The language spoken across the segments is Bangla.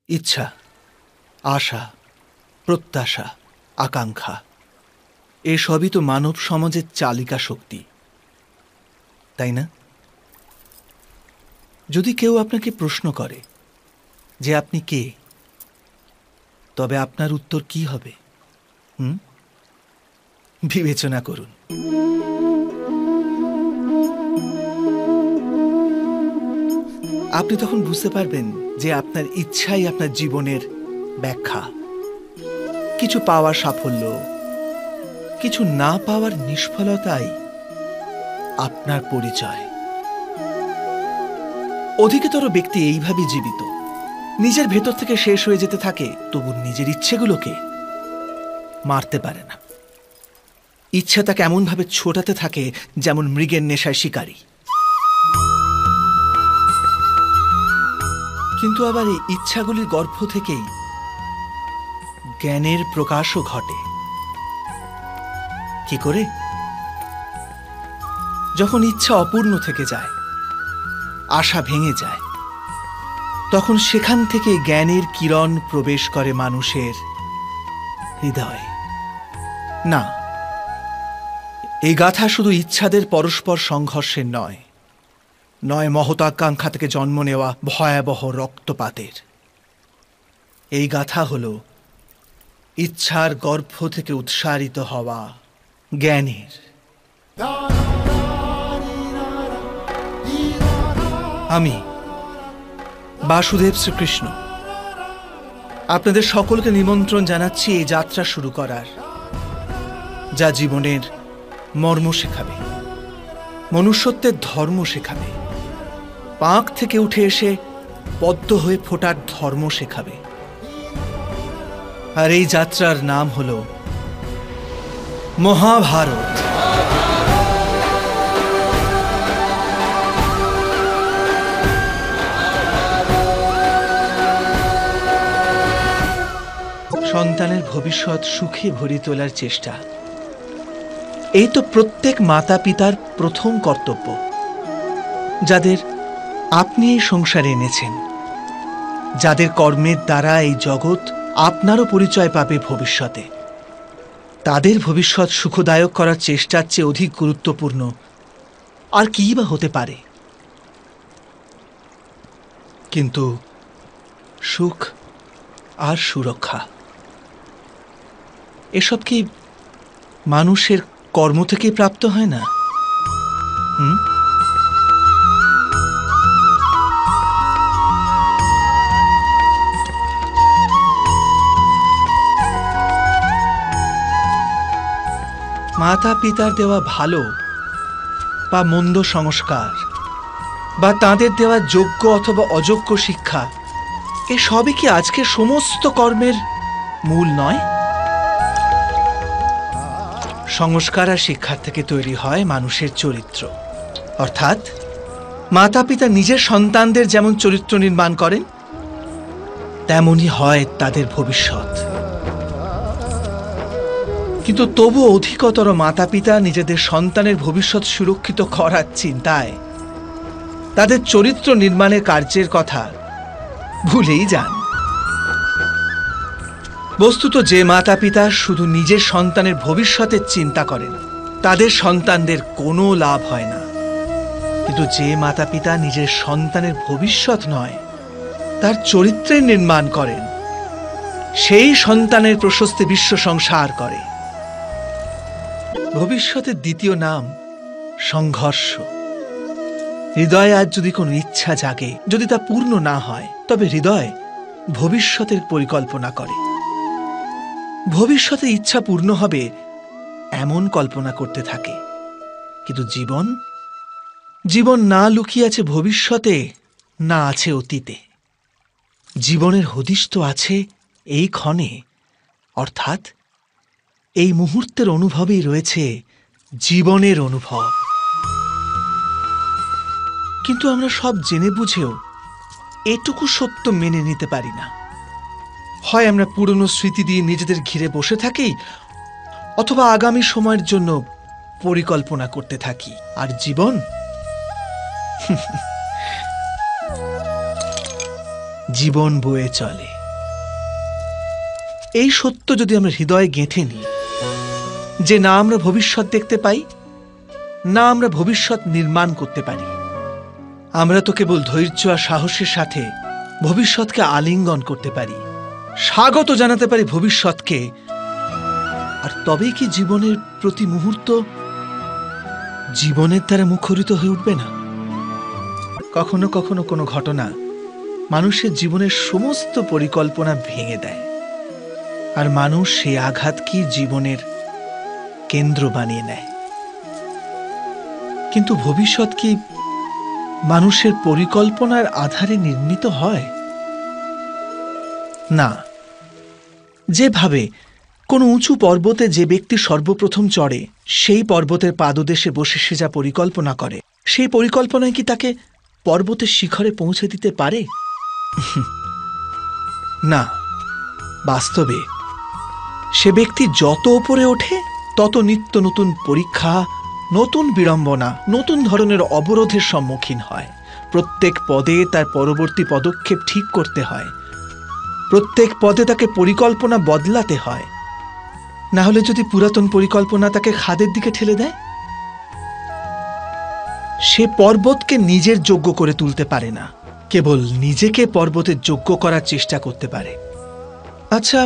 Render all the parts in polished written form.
ইচ্ছা, আশা, প্রত্যাশা, আকাঙ্ক্ষা এসবই তো মানব সমাজের চালিকা শক্তি, তাই না? যদি কেউ আপনাকে প্রশ্ন করে যে আপনি কে, তবে আপনার উত্তর কি হবে? বিবেচনা করুন। আপনি তখন বুঝতে পারবেন যে আপনার ইচ্ছাই আপনার জীবনের ব্যাখ্যা। কিছু পাওয়ার সাফল্য, কিছু না পাওয়ার নিষ্ফলতাই আপনার পরিচয়। অধিকতর ব্যক্তি এইভাবে জীবিত, নিজের ভেতর থেকে শেষ হয়ে যেতে থাকে, তবু নিজের ইচ্ছেগুলোকে মারতে পারে না। ইচ্ছা তাকে এমনভাবে ছোটাতে থাকে যেমন মৃগের নেশায় শিকারী। কিন্তু আবার এই ইচ্ছাগুলির গর্ভ থেকেই জ্ঞানের প্রকাশও ঘটে। কি করে? যখন ইচ্ছা অপূর্ণ থেকে যায়, আশা ভেঙে যায়, তখন সেখান থেকে জ্ঞানের কিরণ প্রবেশ করে মানুষের হৃদয়ে। না, এই গাথা শুধু ইচ্ছাদের পরস্পর সংঘর্ষের নয়, নয় মহতাকাঙ্ক্ষা থেকে জন্ম নেওয়া ভয়াবহ রক্তপাতের। এই গাথা হল ইচ্ছার গর্ভ থেকে উৎসারিত হওয়া জ্ঞানের। আমি বাসুদেব শ্রীকৃষ্ণ আপনাদের সকলকে নিমন্ত্রণ জানাচ্ছি এই যাত্রা শুরু করার, যা জীবনের মর্ম শেখাবে, মনুষ্যত্বের ধর্ম শেখাবে, পাঁক থেকে উঠে এসে পদ্ম হয়ে ফোটার ধর্ম শেখাবে। আর এই যাত্রার নাম হল মহাভারত। সন্তানের ভবিষ্যৎ সুখে ভরে তোলার চেষ্টা, এই তো প্রত্যেক মাতা পিতার প্রথম কর্তব্য, যাদের আপনি এই সংসারে এনেছেন, যাদের কর্মের দ্বারা এই জগৎ আপনারও পরিচয় পাবে ভবিষ্যতে। তাদের ভবিষ্যৎ সুখদায়ক করার চেষ্টার চেয়ে অধিক গুরুত্বপূর্ণ আর কি বা হতে পারে? কিন্তু সুখ আর সুরক্ষা, এসব কি মানুষের কর্ম থেকেই প্রাপ্ত হয় না? মাতা পিতার দেওয়া ভালো বা মন্দ সংস্কার, বা তাঁদের দেওয়া যোগ্য অথবা অযোগ্য শিক্ষা, এসবই কি আজকের সমস্ত কর্মের মূল নয়? সংস্কার আর শিক্ষার থেকে তৈরি হয় মানুষের চরিত্র। অর্থাৎ মাতা পিতা নিজের সন্তানদের যেমন চরিত্র নির্মাণ করেন, তেমনই হয় তাদের ভবিষ্যৎ। কিন্তু তবু অধিকতর মাতা পিতা নিজেদের সন্তানের ভবিষ্যৎ সুরক্ষিত করার চিন্তায় তাদের চরিত্র নির্মাণের কার্যের কথা ভুলেই যান। বস্তুত যে মাতা পিতা শুধু নিজের সন্তানের ভবিষ্যতের চিন্তা করেন, তাদের সন্তানদের কোনো লাভ হয় না। কিন্তু যে মাতা পিতা নিজের সন্তানের ভবিষ্যৎ নয়, তার চরিত্রের নির্মাণ করেন, সেই সন্তানের প্রশস্তি বিশ্ব সংসার করে। ভবিষ্যতের দ্বিতীয় নাম সংঘর্ষ। হৃদয়ে আজ যদি কোনো ইচ্ছা জাগে, যদি তা পূর্ণ না হয়, তবে হৃদয় ভবিষ্যতের পরিকল্পনা করে। ভবিষ্যতে ইচ্ছা পূর্ণ হবে এমন কল্পনা করতে থাকে। কিন্তু জীবন না লুকিয়ে আছে ভবিষ্যতে, না আছে অতীতে। জীবনের হদিশ তো আছে এই ক্ষণে, অর্থাৎ এই মুহূর্তের অনুভবেই রয়েছে জীবনের অনুভব। কিন্তু আমরা সব জেনে বুঝেও এটুকু সত্য মেনে নিতে পারি না। হয় আমরা পুরনো স্মৃতি দিয়ে নিজেদের ঘিরে বসে থাকি, অথবা আগামী সময়ের জন্য পরিকল্পনা করতে থাকি। আর জীবন বয়ে চলে। এই সত্য যদি আমরা হৃদয়ে গেঁথে নিই যে না আমরা ভবিষ্যৎ দেখতে পাই, না আমরা ভবিষ্যৎ নির্মাণ করতে পারি, আমরা তো কেবল ধৈর্য আর সাহসের সাথে ভবিষ্যৎকে আলিঙ্গন করতে পারি, স্বাগত জানাতে পারি ভবিষ্যৎকে। আর তবেই কি জীবনের প্রতি মুহূর্ত জীবনের দ্বারা মুখরিত হয়ে উঠবে না? কখনো কখনো কোনো ঘটনা মানুষের জীবনের সমস্ত পরিকল্পনা ভেঙে দেয়, আর মানুষ সেই আঘাতকে জীবনের কেন্দ্র বানিয়ে নেয়। কিন্তু ভবিষ্যৎ কি মানুষের পরিকল্পনার আধারে নির্মিত হয়? না। যেভাবে কোনো উঁচু পর্বতে যে ব্যক্তি সর্বপ্রথম চড়ে, সেই পর্বতের পাদদেশে বসে সে যা পরিকল্পনা করে, সেই পরিকল্পনায় কি তাকে পর্বতের শিখরে পৌঁছে দিতে পারে? না। বাস্তবে সে ব্যক্তি যত উপরে ওঠে তত নিত্য নতুন পরীক্ষা, নতুন বিড়ম্বনা, নতুন ধরনের অবরোধের সম্মুখীন হয়। প্রত্যেক পদে তার পরবর্তী পদক্ষেপ ঠিক করতে হয়, প্রত্যেক পদে তাকে পরিকল্পনা বদলাতে হয়। না হলে যদি পুরাতন পরিকল্পনা তাকে খাদের দিকে ঠেলে দেয়, সে পর্বতকে নিজের যোগ্য করে তুলতে পারে না, কেবল নিজেকে পর্বতের যোগ্য করার চেষ্টা করতে পারে। আচ্ছা,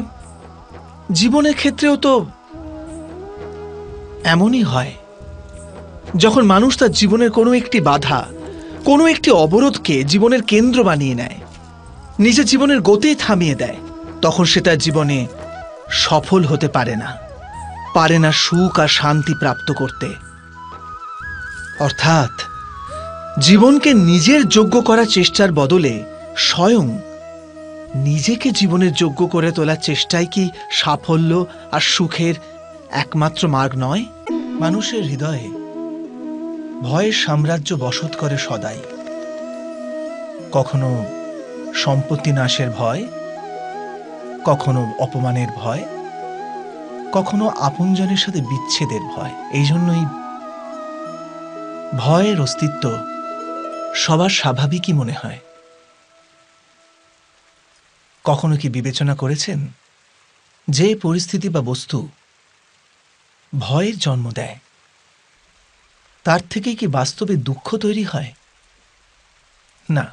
জীবনের ক্ষেত্রেও তো এমনই হয়। যখন মানুষ তার জীবনের কোনো একটি বাধা, কোনো একটি অবরোধকে জীবনের কেন্দ্র বানিয়ে নেয়, নিজের জীবনের গতি থামিয়ে দেয়, তখন সে তার জীবনে সফল হতে পারে না সুখ আর শান্তি প্রাপ্ত করতে। অর্থাৎ জীবনকে নিজের যোগ্য করার চেষ্টার বদলে স্বয়ং নিজেকে জীবনের যোগ্য করে তোলার চেষ্টাই কি সাফল্য আর সুখের একমাত্র মার্গ নয়? মানুষের হৃদয়ে ভয়ের সাম্রাজ্য বসত করে সদাই। কখনো সম্পত্তি নাশের ভয়, কখনো অপমানের ভয়, কখনো আপনজনের সাথে বিচ্ছেদের ভয়। এই জন্যই ভয়ের অস্তিত্ব সবার স্বাভাবিকই মনে হয়। কখনো কি বিবেচনা করেছেন যে পরিস্থিতি বা বস্তু ভয়ের জন্ম দেয়, তার থেকেই কি বাস্তবে দুঃখ তৈরি হয়? না,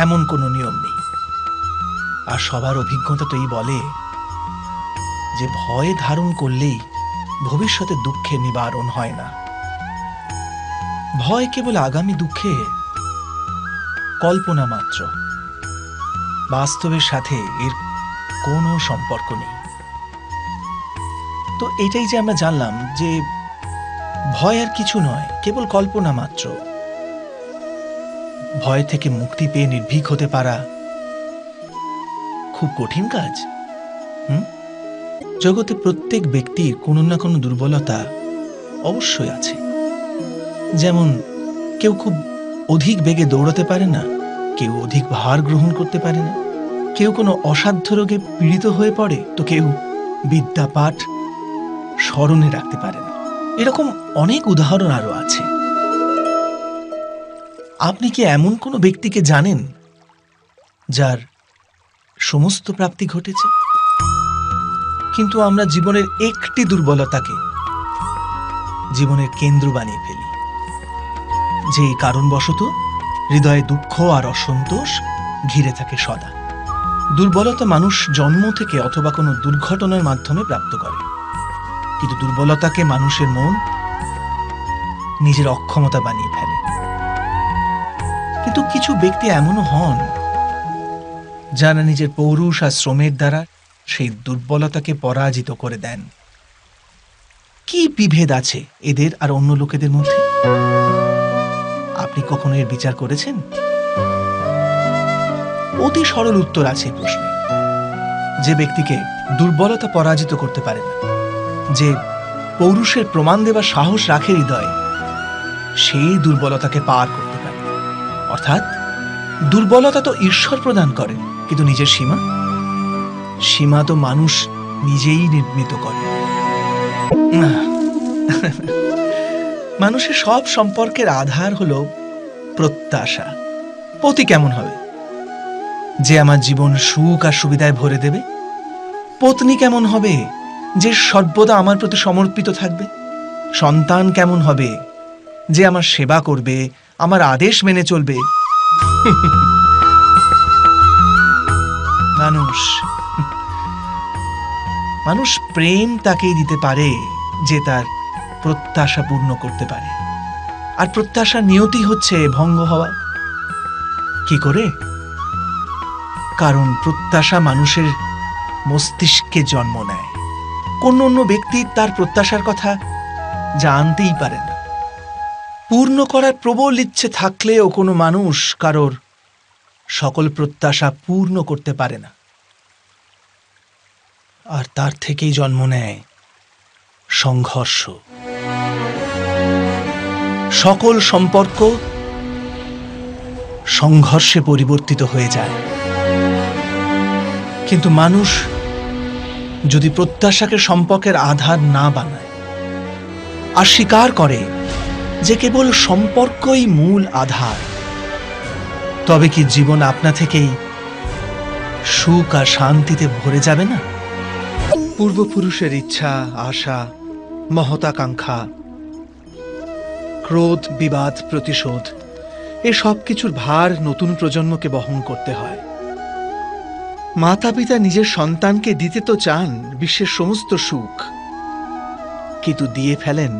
এমন কোনো নিয়ম নেই। আর সবার অভিজ্ঞতা তো এই বলে যে ভয় ধারণ করলেই ভবিষ্যতে দুঃখের নিবারণ হয় না। ভয় কেবল আগামী দুঃখে কল্পনা মাত্র, বাস্তবের সাথে এর কোনো সম্পর্ক নেই। তো এটাই যে আমরা জানলাম যে ভয় আর কিছু নয়, কেবল কল্পনা মাত্র। ভয় থেকে মুক্তি পেয়ে নির্ভীক হতে পারা খুব কঠিন কাজ। জগতে প্রত্যেক ব্যক্তির কোনো না কোনো দুর্বলতা অবশ্যই আছে। যেমন কেউ খুব অধিক বেগে দৌড়াতে পারে না, কেউ অধিক ভার গ্রহণ করতে পারে না, কেউ কোনো অসাধ্য রোগে পীড়িত হয়ে পড়ে, তো কেউ বিদ্যাপাঠ স্মরণে রাখতে পারে না। এরকম অনেক উদাহরণ আরো আছে। আপনি কি এমন কোনো ব্যক্তিকে জানেন যার সমস্ত প্রাপ্তি ঘটেছে? কিন্তু আমরা জীবনের একটি দুর্বলতাকে জীবনের কেন্দ্র বানিয়ে ফেলি, যে কারণবশত হৃদয়ে দুঃখ আর অসন্তোষ ঘিরে থাকে সদা। দুর্বলতা মানুষ জন্ম থেকে অথবা কোনো দুর্ঘটনার মাধ্যমে প্রাপ্ত করে, কিন্তু দুর্বলতাকে মানুষের মন নিজের অক্ষমতা বানিয়ে ফেলে। কিন্তু কিছু ব্যক্তি এমনও হন যারা নিজের পৌরুষ আর শ্রমের দ্বারা সেই দুর্বলতাকে পরাজিত করে দেন। কি বিভেদ আছে এদের আর অন্য লোকেদের মধ্যে? আপনি কখনো এর বিচার করেছেন? অতি সরল উত্তর আছে এই প্রশ্নে। যে ব্যক্তিকে দুর্বলতা পরাজিত করতে পারে না, যে পৌরুষের প্রমাণ দেবার সাহস রাখে হৃদয়ে, সেই দুর্বলতাকে পার করতে পারে। অর্থাৎ দুর্বলতা তো ঈশ্বর প্রদান করে, কিন্তু নিজের সীমা তো মানুষ নিজেই নির্মিত করে। মানুষের সব সম্পর্কের আধার হলো প্রত্যাশা। পতি কেমন হবে? যে আমার জীবন সুখ আর সুবিধায় ভরে দেবে? পত্নী কেমন হবে যে সর্বদা আমার প্রতি সমর্পিত থাকবে? সন্তান কেমন হবে যে আমার সেবা করবে, আমার আদেশ মেনে চলবে? মানুষ প্রেম তাকেই দিতে পারে যে তার প্রত্যাশা পূর্ণ করতে পারে, আর প্রত্যাশা নিয়তি হচ্ছে ভঙ্গ হওয়া। কি করে? কারণ প্রত্যাশা মানুষের মস্তিষ্কে জন্ম নেয়। কোন অন্য ব্যক্তি তার প্রত্যাশার কথা জানতেই পারে না। পূর্ণ করার প্রবল ইচ্ছে থাকলেও কোনো মানুষ কারোর সকল প্রত্যাশা পূর্ণ করতে পারে না, আর তার থেকেই জন্ম নেয় সংঘর্ষ। সকল সম্পর্ক সংঘর্ষে পরিবর্তিত হয়ে যায়। কিন্তু মানুষ যদি প্রত্যাশাকে সম্পর্কের আধার না বানায়, আর স্বীকার করে যে কেবল সম্পর্কই মূল আধার, তবে কি জীবন আপনা থেকেই সুখ আর শান্তিতে ভরে যাবে না? পূর্বপুরুষের ইচ্ছা, আশা, মহতাকাঙ্ক্ষা, ক্রোধ, বিবাদ, প্রতিশোধ, এ সব কিছুর ভার নতুন প্রজন্মকে বহন করতে হয়। মাতা পিতা নিজের সন্তানকে দিতে তো চান বিশ্বের সমস্ত সুখ, কিন্তু দিয়ে ফেলেন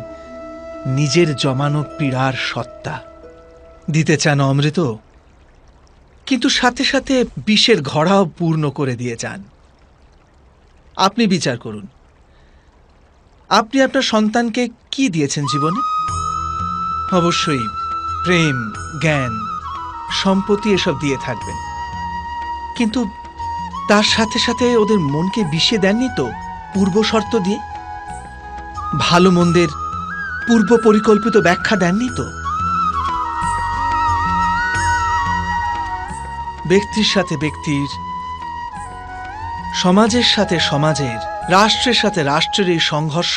নিজের জমানো পীড়ার সত্তা। দিতে চান অমৃত, কিন্তু সাথে সাথে বিষের ঘড়াও পূর্ণ করে দিয়ে যান। আপনি বিচার করুন, আপনি আপনার সন্তানকে কি দিয়েছেন জীবনে? অবশ্যই প্রেম, জ্ঞান, সম্পত্তি এসব দিয়ে থাকবেন, কিন্তু তার সাথে সাথে ওদের মনকে বিষে দেননি তো পূর্ব শর্ত দিয়ে? ভালো মন্দের পূর্ব পরিকল্পিত ব্যাখ্যা দেননি তো? ব্যক্তির সাথে ব্যক্তির, সমাজের সাথে সমাজের, রাষ্ট্রের সাথে রাষ্ট্রের এই সংঘর্ষ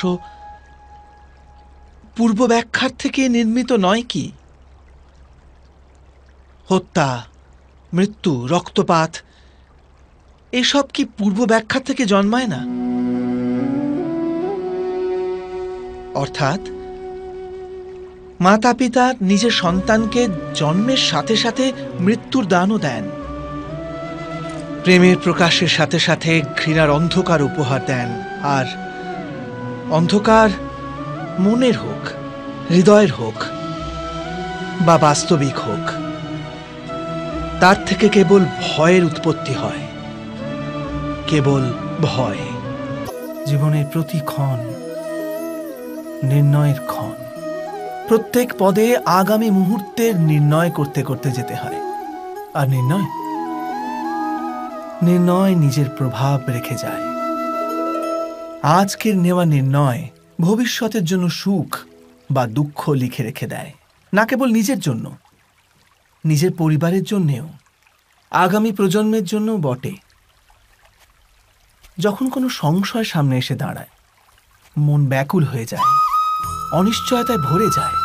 পূর্ব ব্যাখ্যার থেকে নির্মিত নয় কি? হত্যা, মৃত্যু, রক্তপাত, এসব কি পূর্ব ব্যাখ্যা থেকে জন্মায় না? অর্থাৎ মাতা পিতা নিজের সন্তানকে জন্মের সাথে সাথে মৃত্যুর দানও দেন, প্রেমের প্রকাশের সাথে সাথে ঘৃণার অন্ধকার উপহার দেন। আর অন্ধকার মনের হোক, হৃদয়ের হোক বা বাস্তবিক হোক, তার থেকে কেবল ভয়ের উৎপত্তি হয়, কেবল ভয়। জীবনের প্রতি ক্ষণ নির্ণয়ের ক্ষণ। প্রত্যেক পদে আগামী মুহূর্তের নির্ণয় করতে করতে যেতে হয়। আর নির্ণয় নিজের প্রভাব রেখে যায়। আজকের নেওয়া নির্ণয় ভবিষ্যতের জন্য সুখ বা দুঃখ লিখে রেখে দেয়, না কেবল নিজের জন্য, নিজের পরিবারের জন্যেও, আগামী প্রজন্মের জন্য বটে। যখন কোনো সংশয় সামনে এসে দাঁড়ায়, মন ব্যাকুল হয়ে যায়, অনিশ্চয়তায় ভরে যায়।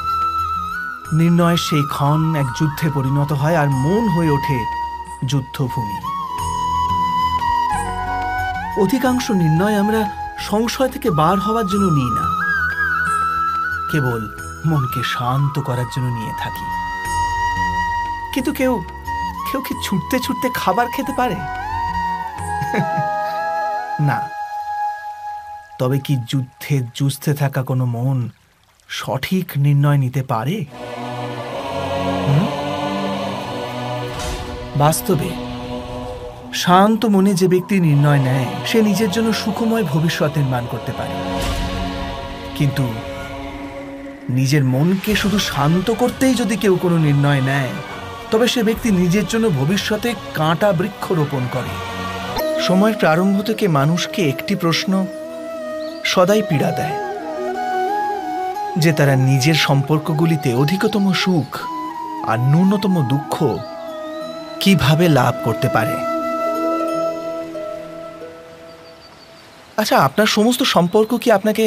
নির্ণয়ের সেই ক্ষণ এক যুদ্ধে পরিণত হয়, আর মন হয়ে ওঠে যুদ্ধভূমি। অধিকাংশ নির্ণয় আমরা সংশয় থেকে বার হওয়ার জন্য নিই না, কেবল মনকে শান্ত করার জন্য নিয়ে থাকি। কিন্তু কেউ কি ছুটতে ছুটতে খাবার খেতে পারে? না। তবে কি যুদ্ধে যুঝতে থাকা কোনো মন সঠিক নির্ণয় নিতে পারে? বাস্তবে শান্ত মনে যে ব্যক্তি নির্ণয় নেয়, সে নিজের জন্য সুখময় ভবিষ্যৎ নির্মাণ করতে পারে। কিন্তু নিজের মনকে শুধু শান্ত করতেই যদি কেউ কোনো নির্ণয় নেয়, তবে সে ব্যক্তি নিজের জন্য ভবিষ্যতে কাঁটা বৃক্ষ রোপণ করে। সময়ের প্রারম্ভ থেকে মানুষকে একটি প্রশ্ন সদাই পীড়া দেয়, যে তারা নিজের সম্পর্কগুলিতে অধিকতম সুখ আর ন্যূনতম দুঃখ কিভাবে লাভ করতে পারে। আচ্ছা, আপনার সমস্ত সম্পর্ক কি আপনাকে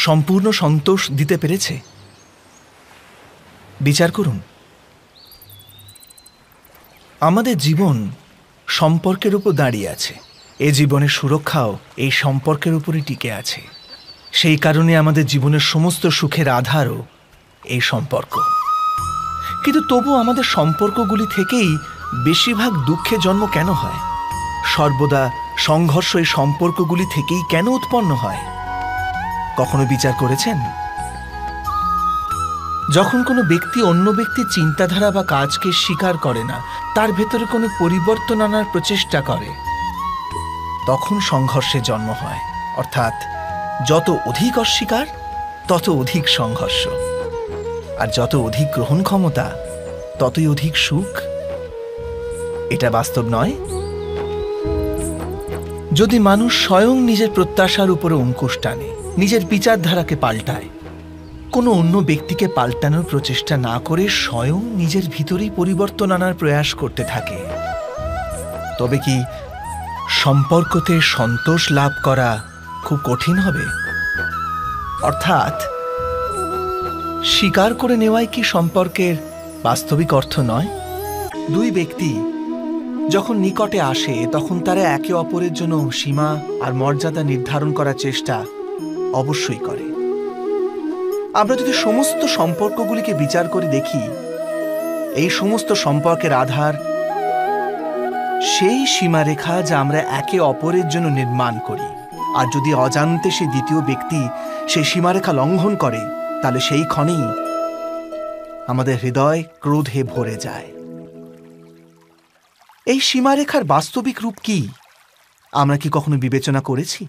সম্পূর্ণ সন্তোষ দিতে পেরেছে? বিচার করুন। আমাদের জীবন সম্পর্কের উপর দাঁড়িয়ে আছে। এ জীবনের সুরক্ষাও এই সম্পর্কের উপরই টিকে আছে। সেই কারণে আমাদের জীবনের সমস্ত সুখের আধারও এই সম্পর্ক। কিন্তু তবু আমাদের সম্পর্কগুলি থেকেই বেশিরভাগ দুঃখের জন্ম কেন হয়? সর্বদা সংঘর্ষ এই সম্পর্কগুলি থেকেই কেন উৎপন্ন হয়? কখনো বিচার করেছেন? যখন কোনো ব্যক্তি অন্য ব্যক্তির চিন্তাধারা বা কাজকে স্বীকার করে না, তার ভেতরে কোনো পরিবর্তন আনার প্রচেষ্টা করে, তখন সংঘর্ষের জন্ম হয়। অর্থাৎ যত অধিক অস্বীকার তত অধিক সংঘর্ষ, আর যত অধিক গ্রহণ ক্ষমতা ততই অধিক সুখ। এটা বাস্তব নয়? যদি মানুষ স্বয়ং নিজের প্রত্যাশার উপরে অঙ্কুশ টানে, নিজের বিচারধারাকে পাল্টায়, কোনো অন্য ব্যক্তিকে পাল্টানোর প্রচেষ্টা না করে স্বয়ং নিজের ভিতরেই পরিবর্তন আনার প্রয়াস করতে থাকে, তবে কি সম্পর্কতে সন্তোষ লাভ করা খুব কঠিন হবে? অর্থাৎ স্বীকার করে নেওয়াই কি সম্পর্কের বাস্তবিক অর্থ নয়? দুই ব্যক্তি যখন নিকটে আসে তখন তারা একে অপরের জন্য সীমা আর মর্যাদা নির্ধারণ করার চেষ্টা অবশ্যই করে। আমরা যদি সমস্ত সম্পর্কগুলিকে বিচার করে দেখি, এই সমস্ত সম্পর্কের আধার সেই সীমারেখা যা আমরা একে অপরের জন্য নির্মাণ করি। আর যদি অজান্তে সেই দ্বিতীয় ব্যক্তি সেই সীমারেখা লঙ্ঘন করে, তাহলে সেই ক্ষণেই আমাদের হৃদয় ক্রোধে ভরে যায়। এই সীমারেখার বাস্তবিক রূপ কি আমরা কি কখনো বিবেচনা করেছি?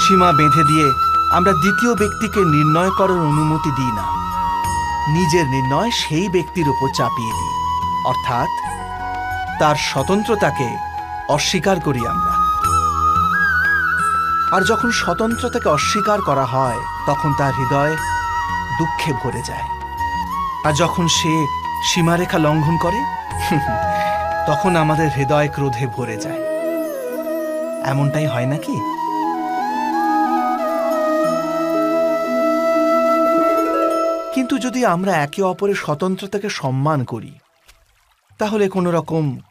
সীমা বেঁধে দিয়ে আমরা দ্বিতীয় ব্যক্তিকে নির্ণয় করার অনুমতি দিই না, নিজের নির্ণয় সেই ব্যক্তির উপর চাপিয়ে দিই। অর্থাৎ তার স্বতন্ত্রতাকে অস্বীকার করি আমরা। আর যখন স্বতন্ত্রতাকে অস্বীকার করা হয় তখন তার হৃদয় দুঃখে ভরে যায়। আর যখন সে সীমারেখা লঙ্ঘন করে তখন আমাদের হৃদয় ক্রোধে ভরে যায়। এমনটাই হয় নাকি? কিন্তু যদি আমরা একে অপরের স্বতন্ত্রতাকে সম্মান করি, তাহলে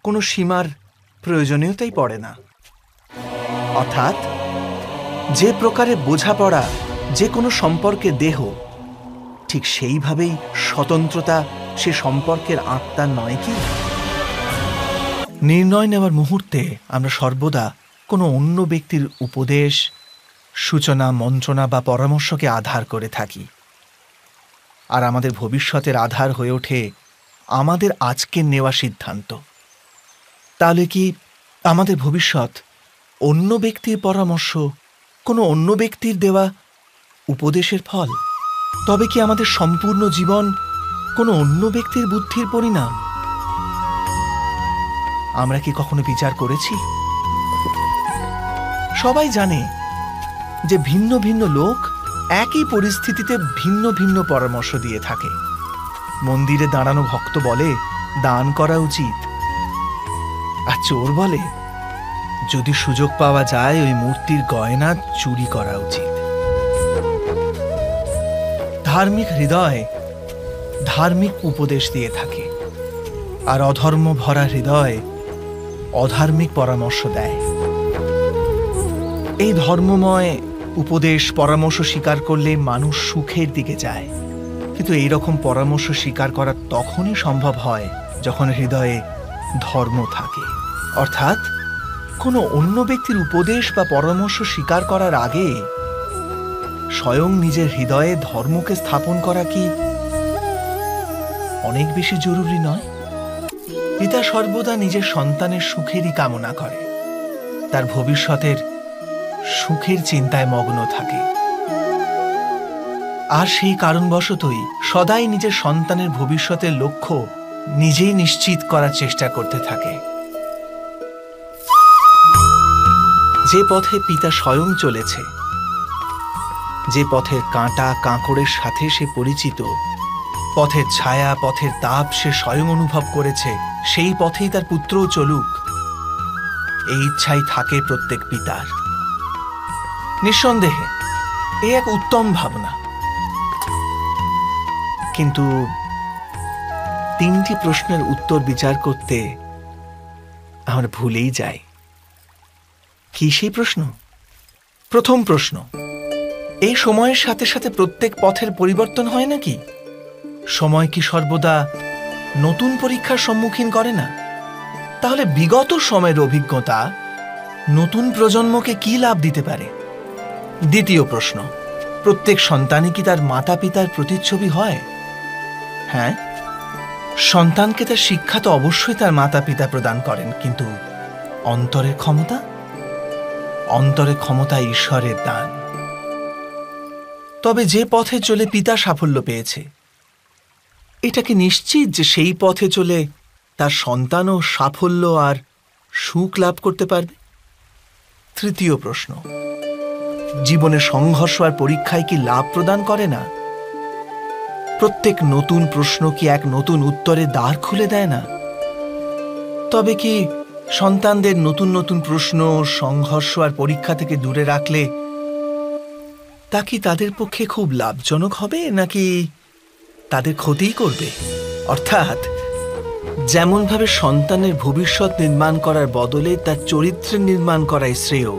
কোনো সীমার প্রয়োজনীয়তাই পড়ে না। অর্থাৎ যে প্রকারে বোঝাপড়া যে কোনো সম্পর্কের দেহ, ঠিক সেইভাবেই স্বতন্ত্রতা সে সম্পর্কের আত্মা নয় কি? নির্ণয় নেওয়ার মুহূর্তে আমরা সর্বদা কোনো অন্য ব্যক্তির উপদেশ, সূচনা, মন্ত্রণা বা পরামর্শকে আধার করে থাকি। আর আমাদের ভবিষ্যতের আধার হয়ে ওঠে আমাদের আজকের নেওয়া সিদ্ধান্ত। তাহলে কি আমাদের ভবিষ্যৎ অন্য ব্যক্তির পরামর্শ, কোনো অন্য ব্যক্তির দেওয়া উপদেশের ফল? তবে কি আমাদের সম্পূর্ণ জীবন কোনো অন্য ব্যক্তির বুদ্ধির পরিণাম? আমরা কি কখনো বিচার করেছি? সবাই জানে যে ভিন্ন ভিন্ন লোক একই পরিস্থিতিতে ভিন্ন ভিন্ন পরামর্শ দিয়ে থাকে। মন্দিরে দাঁড়ানো ভক্ত বলে দান করা উচিত, আর চোর বলে যদি সুযোগ পাওয়া যায় ওই মূর্তির গয়না চুরি করা উচিত। ধার্মিক হৃদয় ধার্মিক উপদেশ দিয়ে থাকে, আর অধর্ম ভরা হৃদয় অধার্মিক পরামর্শ দেয়। এই ধর্মময় উপদেশ পরামর্শ স্বীকার করলে মানুষ সুখের দিকে যায়। কিন্তু এইরকম পরামর্শ স্বীকার করা তখনই সম্ভব হয় যখন হৃদয়ে ধর্ম থাকে। অর্থাৎ কোনো অন্য ব্যক্তির উপদেশ বা পরামর্শ স্বীকার করার আগে স্বয়ং নিজের হৃদয়ে ধর্মকে স্থাপন করা কি অনেক বেশি জরুরি নয়? পিতা সর্বদা নিজের সন্তানের সুখেরই কামনা করে, তার ভবিষ্যতের সুখের চিন্তায় মগ্ন থাকে। আর সেই কারণবশতই সদাই নিজের সন্তানের ভবিষ্যতের লক্ষ্য নিজেই নিশ্চিত করার চেষ্টা করতে থাকে। যে পথে পিতা স্বয়ং চলেছে, যে পথের কাঁটা কাঁকড়ের সাথে সে পরিচিত, পথের ছায়া পথের তাপ সে স্বয়ং অনুভব করেছে, সেই পথেই তার পুত্রও চলুক, এই ইচ্ছাই থাকে প্রত্যেক পিতার। নিঃসন্দেহে এ এক উত্তম ভাবনা। কিন্তু তিনটি প্রশ্নের উত্তর বিচার করতে আমরা ভুলেই যাই। কি সেই প্রশ্ন? প্রথম প্রশ্ন, এই সময়ের সাথে সাথে প্রত্যেক পথের পরিবর্তন হয় নাকি? সময় কি সর্বদা নতুন পরীক্ষার সম্মুখীন করে না? তাহলে বিগত সময়ের অভিজ্ঞতা নতুন প্রজন্মকে কি লাভ দিতে পারে? দ্বিতীয় প্রশ্ন, প্রত্যেক সন্তানই কি তার মাতা পিতার প্রতিচ্ছবি হয়? হ্যাঁ, সন্তানকে তার শিক্ষা তো অবশ্যই তার মাতা পিতা প্রদান করেন, কিন্তু অন্তরের ক্ষমতা? অন্তরের ক্ষমতা ঈশ্বরের দান। তবে যে পথে চলে পিতা সাফল্য পেয়েছে, এটা কি নিশ্চিত যে সেই পথে চলে তার সন্তানও সাফল্য আর সুখ লাভ করতে পারবে? তৃতীয় প্রশ্ন, জীবনে সংঘর্ষ আর পরীক্ষায় কি লাভ প্রদান করে না? প্রত্যেক নতুন প্রশ্ন কি এক নতুন উত্তরে দ্বার খুলে দেয় না? তবে কি সন্তানদের নতুন নতুন প্রশ্ন, সংঘর্ষ আর পরীক্ষা থেকে দূরে রাখলে তা কি তাদের পক্ষে খুব লাভজনক হবে, নাকি তাদের ক্ষতিই করবে? অর্থাৎ যেমনভাবে সন্তানের ভবিষ্যৎ নির্মাণ করার বদলে তার চরিত্রের নির্মাণ করাই শ্রেয়,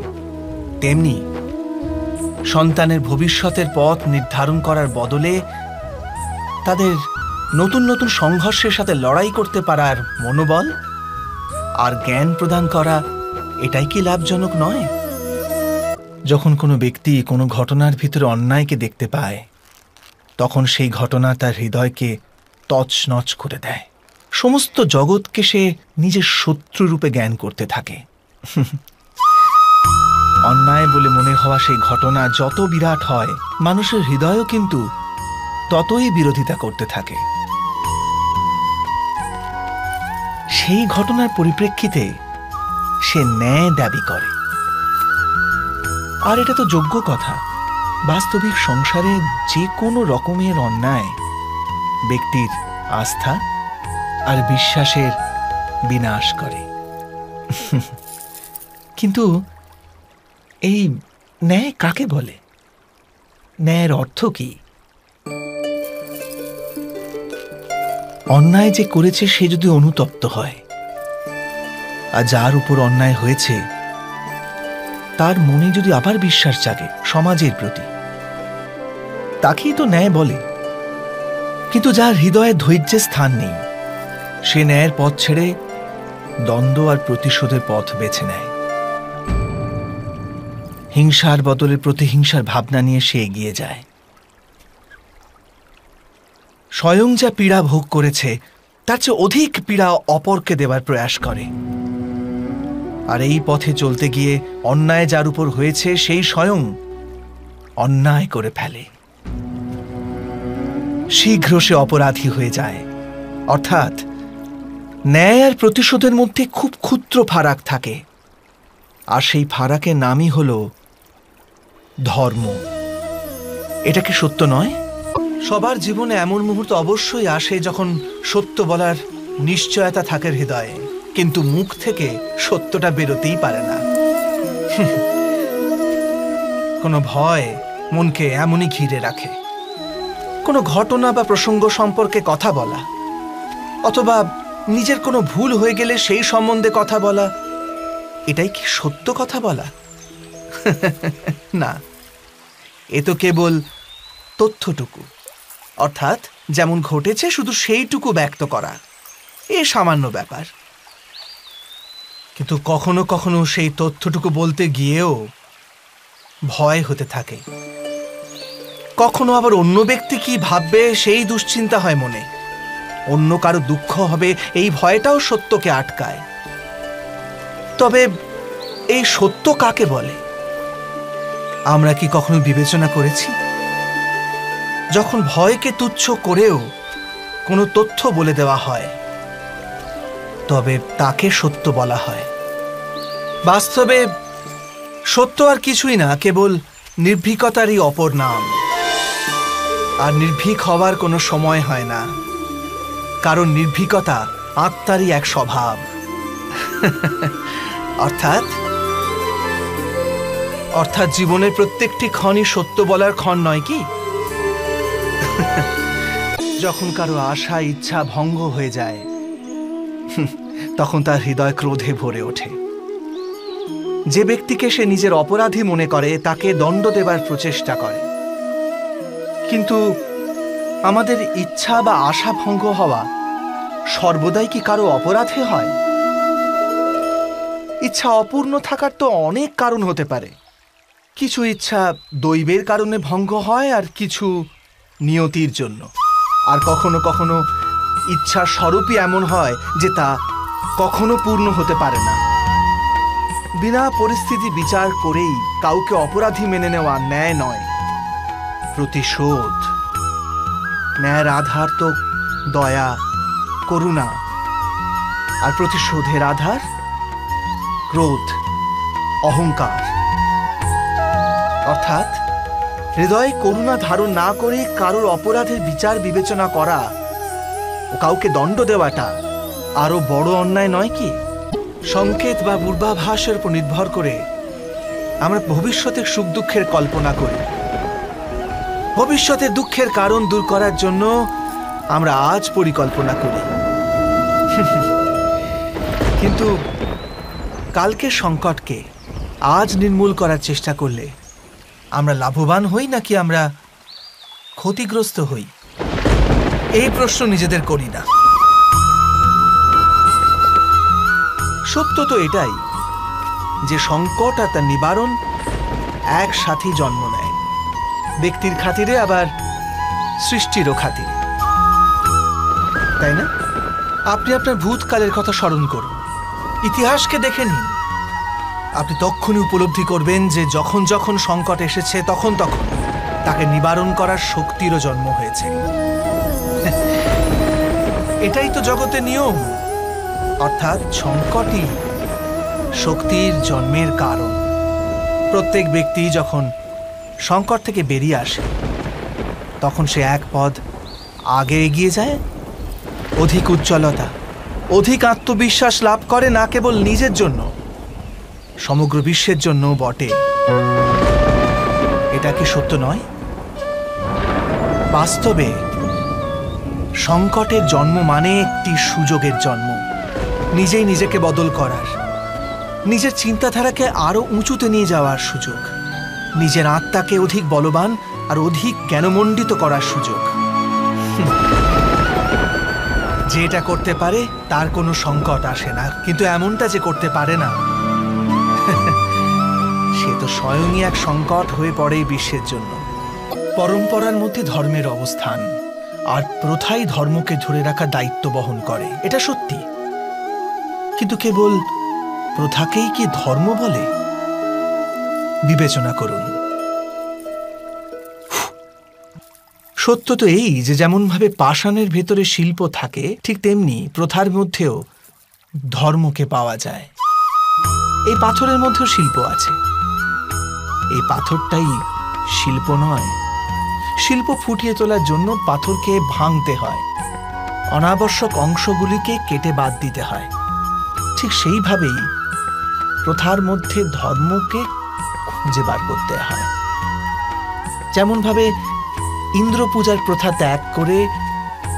তেমনি সন্তানের ভবিষ্যতের পথ নির্ধারণ করার বদলে তাদের নতুন নতুন সংঘর্ষের সাথে লড়াই করতে পারার মনোবল আর জ্ঞান প্রদান করা, এটাই কি লাভজনক নয়? যখন কোনো ব্যক্তি কোনো ঘটনার ভিতরে অন্যায়কে দেখতে পায়, তখন সেই ঘটনা তার হৃদয়কে তছনছ করে দেয়। সমস্ত জগৎকে সে নিজের শত্রুরূপে জ্ঞান করতে থাকে। অন্যায় বলে মনে হওয়া সেই ঘটনা যত বিরাট হয়, মানুষের হৃদয়ও কিন্তু ততই বিরোধিতা করতে থাকে। সেই ঘটনার পরিপ্রেক্ষিতে সে ন্যায় দাবি করে। আর এটা তো যোগ্য কথা। বাস্তবিক সংসারে যে কোনো রকমের অন্যায় ব্যক্তির আস্থা আর বিশ্বাসের বিনাশ করে। কিন্তু এই ন্যায় কাকে বলে? ন্যায়ের অর্থ কি? অন্যায় যে করেছে সে যদি অনুতপ্ত হয়, আর যার উপর অন্যায় হয়েছে তার মনে যদি আবার বিশ্বাস জাগে সমাজের প্রতি, তাকেই তো ন্যায় বলে। কিন্তু যার হৃদয়ে ধৈর্যের স্থান নেই, সে ন্যায়ের পথ ছেড়ে দ্বন্দ্ব আর প্রতিশোধের পথ বেছে নেয়। হিংসার বদলে প্রতিহিংসার ভাবনা নিয়ে সে এগিয়ে যায়। স্বয়ং যা পীড়া ভোগ করেছে তার চেয়ে অধিক পীড়া অপরকে দেবার প্রয়াস করে। আর এই পথে চলতে গিয়ে অন্যায় যার উপর হয়েছে সেই স্বয়ং অন্যায় করে ফেলে। শীঘ্র সে অপরাধী হয়ে যায়। অর্থাৎ ন্যায় আর প্রতিশোধের মধ্যে খুব ক্ষুদ্র ফারাক থাকে, আর সেই ফারাকের নামই হল ধর্ম। এটা কি সত্য নয়? সবার জীবনে এমন মুহূর্ত অবশ্যই আসে যখন সত্য বলার নিশ্চয়তা থাকে হৃদয়ে, কিন্তু মুখ থেকে সত্যটা বেরোতেই পারে না। কোনো ভয় মনকে এমনই ঘিরে রাখে। কোনো ঘটনা বা প্রসঙ্গ সম্পর্কে কথা বলা, অথবা নিজের কোনো ভুল হয়ে গেলে সেই সম্বন্ধে কথা বলা, এটাই কি সত্য কথা বলা? না, এ তো কেবল তথ্যটুকু, অর্থাৎ যেমন ঘটেছে শুধু সেইটুকু ব্যক্ত করা, এ সামান্য ব্যাপার। কিন্তু কখনো কখনো সেই তথ্যটুকু বলতে গিয়েও ভয় হতে থাকে। কখনো আবার অন্য ব্যক্তি কি ভাববে সেই দুশ্চিন্তা হয় মনে। অন্য কারো দুঃখ হবে এই ভয়টাও সত্যকে আটকায়। তবে এই সত্য কাকে বলে আমরা কি কখনো বিবেচনা করেছি? যখন ভয়কে তুচ্ছ করেও কোনো তথ্য বলে দেওয়া হয়, তবে তাকে সত্য বলা হয়। বাস্তবে সত্য আর কিছুই না, কেবল নির্ভীকতারই অপর নাম। আর নির্ভীক হওয়ার কোনো সময় হয় না, কারণ নির্ভীকতা আত্মারই এক স্বভাব। অর্থাৎ জীবনের প্রত্যেকটি ক্ষণই সত্য বলার ক্ষণ নয় কি? যখন কারো আশা ইচ্ছা ভঙ্গ হয়ে যায়, তখন তার হৃদয় ক্রোধে ভরে ওঠে। যে ব্যক্তিকে সে নিজের অপরাধী মনে করে তাকে দণ্ড দেবার প্রচেষ্টা করে। কিন্তু আমাদের ইচ্ছা বা আশা ভঙ্গ হওয়া সর্বদাই কি কারো অপরাধে হয়? ইচ্ছা অপূর্ণ থাকার তো অনেক কারণ হতে পারে। কিছু ইচ্ছা দৈবের কারণে ভঙ্গ হয়, আর কিছু নিয়তির জন্য, আর কখনো কখনো ইচ্ছা স্বরূপই এমন হয় যে তা কখনো পূর্ণ হতে পারে না। বিনা পরিস্থিতি বিচার করেই কাউকে অপরাধী মেনে নেওয়া ন্যায় নয়। প্রতিশোধ, ন্যায়ের আধার তো দয়া, করুণা, আর প্রতিশোধের আধার ক্রোধ, অহংকার। অর্থাৎ হৃদয়ে করুণা ধারণ না করে কারোর অপরাধের বিচার বিবেচনা করা ও কাউকে দণ্ড দেওয়াটা আরো বড় অন্যায় নয় কি? সংকেত বা পূর্বাভাসের উপর নির্ভর করে আমরা ভবিষ্যতের সুখ দুঃখের কল্পনা করি। ভবিষ্যতের দুঃখের কারণ দূর করার জন্য আমরা আজ পরিকল্পনা করি। কিন্তু কালকের সংকটকে আজ নির্মূল করার চেষ্টা করলে আমরা লাভবান হই নাকি আমরা ক্ষতিগ্রস্ত হই? এই প্রশ্ন নিজেদের করি না। সত্য তো এটাই যে সংকট আর তার নিবারণ একসাথেই জন্ম নেয়, ব্যক্তির খাতিরে আবার সৃষ্টিরও খাতিরে, তাই না? আপনি আপনার ভূতকালের কথা স্মরণ করুন, ইতিহাসকে দেখে নিন। আপনি তখনই উপলব্ধি করবেন যে যখন যখন সংকট এসেছে তখন তখন তাকে নিবারণ করার শক্তিরও জন্ম হয়েছে। এটাই তো জগতের নিয়ম। অর্থাৎ সংকটই শক্তির জন্মের কারণ। প্রত্যেক ব্যক্তি যখন সংকট থেকে বেরিয়ে আসে তখন সে এক পদ আগে এগিয়ে যায়, অধিক উজ্জ্বলতা, অধিক আত্মবিশ্বাস লাভ করে, না কেবল নিজের জন্য, সমগ্র বিশ্বের জন্য বটে। এটা কি সত্য নয়? বাস্তবে সংকটের জন্ম মানে একটি সুযোগের জন্ম, নিজেই নিজেকে বদল করার, নিজের চিন্তাধারাকে আরো উঁচুতে নিয়ে যাওয়ার সুযোগ, নিজের আত্মাকে অধিক বলবান আর অধিক জ্ঞানমণ্ডিত করার সুযোগ। যে এটা করতে পারে তার কোনো সংকট আসে না, কিন্তু এমনটা যে করতে পারে না সে তো স্বয়ংই এক সংকট হয়ে পড়ে বিশ্বের জন্য। পরম্পরার মধ্যে ধর্মের অবস্থান, আর প্রথাই ধর্মকে ধরে রাখার দায়িত্ব বহন করে, এটা সত্যি। কিন্তু কেবল প্রথাকেই কি ধর্ম বলে? বিবেচনা করুন। সত্য তো এই যে যেমন ভাবে পাষাণের ভেতরে শিল্প থাকে, ঠিক তেমনি প্রথার মধ্যেও ধর্মকে পাওয়া যায়। এই পাথরের মধ্যেও শিল্প আছে। এই পাথরটাই শিল্প নয়। শিল্প ফুটিয়ে তোলার জন্য পাথরকে ভাঙতে হয়, অনাবশ্যক অংশগুলিকে কেটে বাদ দিতে হয়। ঠিক সেইভাবেই প্রথার মধ্যে ধর্মকে খুঁজে বার করতে হয়। যেমনভাবে ইন্দ্র পূজার প্রথা ত্যাগ করে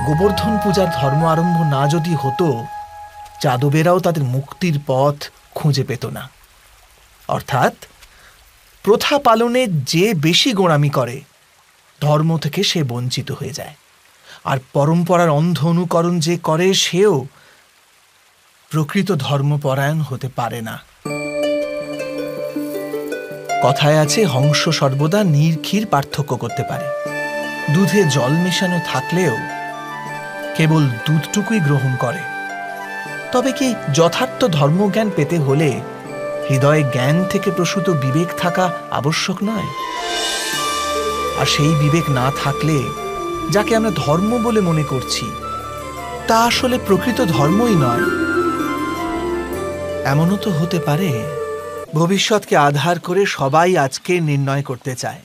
গোবর্ধন পূজার ধর্ম আরম্ভ না যদি হতো, যাদবেরাও তাদের মুক্তির পথ খুঁজে পেত না। অর্থাৎ প্রথা পালনে যে বেশি গোঁড়ামি করে ধর্ম থেকে সে বঞ্চিত হয়ে যায়, আর পরম্পরার অন্ধ অনুকরণ যে করে সেও প্রকৃত ধর্মপরায়ণ হতে পারে না। কথায় আছে, হংস সর্বদা নীর-ক্ষীর পার্থক্য করতে পারে। দুধে জল মেশানো থাকলেও কেবল দুধটুকুই গ্রহণ করে। তবে কি যথার্থ ধর্মজ্ঞান পেতে হলে হৃদয়ে জ্ঞান থেকে প্রসূত বিবেক থাকা আবশ্যক নয়? আর সেই বিবেক না থাকলে যাকে আমরা ধর্ম বলে মনে করছি তা আসলে প্রকৃত ধর্মই নয়। এমনও তো হতে পারে ভবিষ্যৎকে আধার করে সবাই আজকে নির্ণয় করতে চায়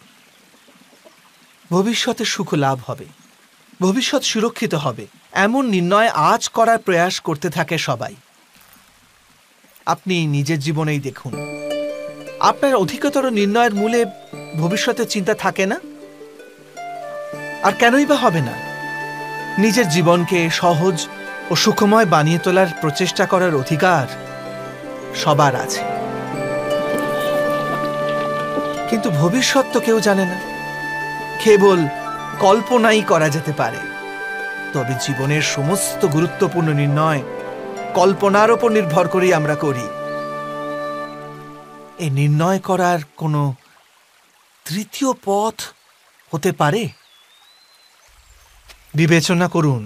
ভবিষ্যতে সুখ লাভ হবে, ভবিষ্যৎ সুরক্ষিত হবে, এমন নির্ণয় আজ করার প্রয়াস করতে থাকে সবাই। আপনি নিজের জীবনেই দেখুন, আপনার অধিকতর নির্ণয়ের মূলে ভবিষ্যতের চিন্তা থাকে না। আর কেনই বা হবে না? নিজের জীবনকে সহজ ও সুখময় বানিয়ে তোলার প্রচেষ্টা করার অধিকার সবার আছে, কিন্তু ভবিষ্যৎ তো কেউ জানে না, কেবল কল্পনাই করা যেতে পারে। তবে জীবনের সমস্ত গুরুত্বপূর্ণ নির্ণয় কল্পনার উপর নির্ভর করেই আমরা করি। এই নির্ণয় করার কোনো তৃতীয় পথ হতে পারে? বিবেচনা করুন,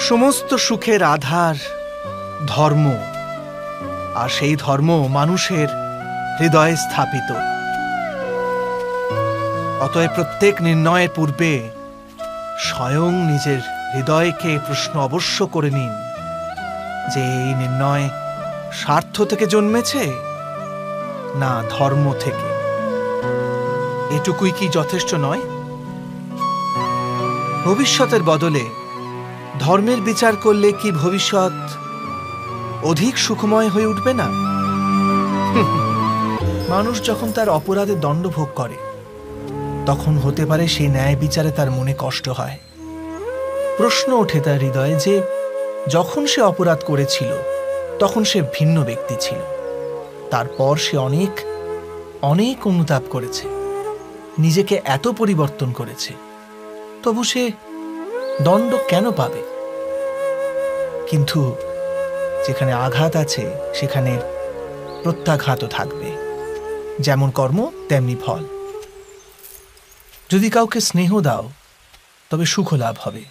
সমস্ত সুখের আধার ধর্ম, আর সেই ধর্ম মানুষের হৃদয়ে স্থাপিত। অতএব প্রত্যেক নির্ণয়ের পূর্বে স্বয়ং নিজের হৃদয়কে প্রশ্ন অবশ্য করে নিন যে এই নির্ণয় স্বার্থ থেকে জন্মেছে না ধর্ম থেকে। এটুকুই কি যথেষ্ট নয়? ভবিষ্যতের বদলে ধর্মের বিচার করলে কি ভবিষ্যৎ অধিক সুখময় হয়ে উঠবে না? মানুষ যখন তার অপরাধের দণ্ড ভোগ করে তখন হতে পারে সেই ন্যায় বিচারে তার মনে কষ্ট হয়। প্রশ্ন ওঠে তার হৃদয়ে যে যখন সে অপরাধ করেছিল তখন সে ভিন্ন ব্যক্তি ছিল, তারপর সে অনেক অনেক অনুতাপ করেছে, নিজেকে এত পরিবর্তন করেছে, তবু সে দণ্ড কেন পাবে? কিন্তু যেখানে আঘাত আছে সেখানে প্রত্যাঘাতও থাকবে। যেমন কর্ম তেমনি ফল। যদি কাউকে স্নেহ দাও তবে সুখ লাভ হবে,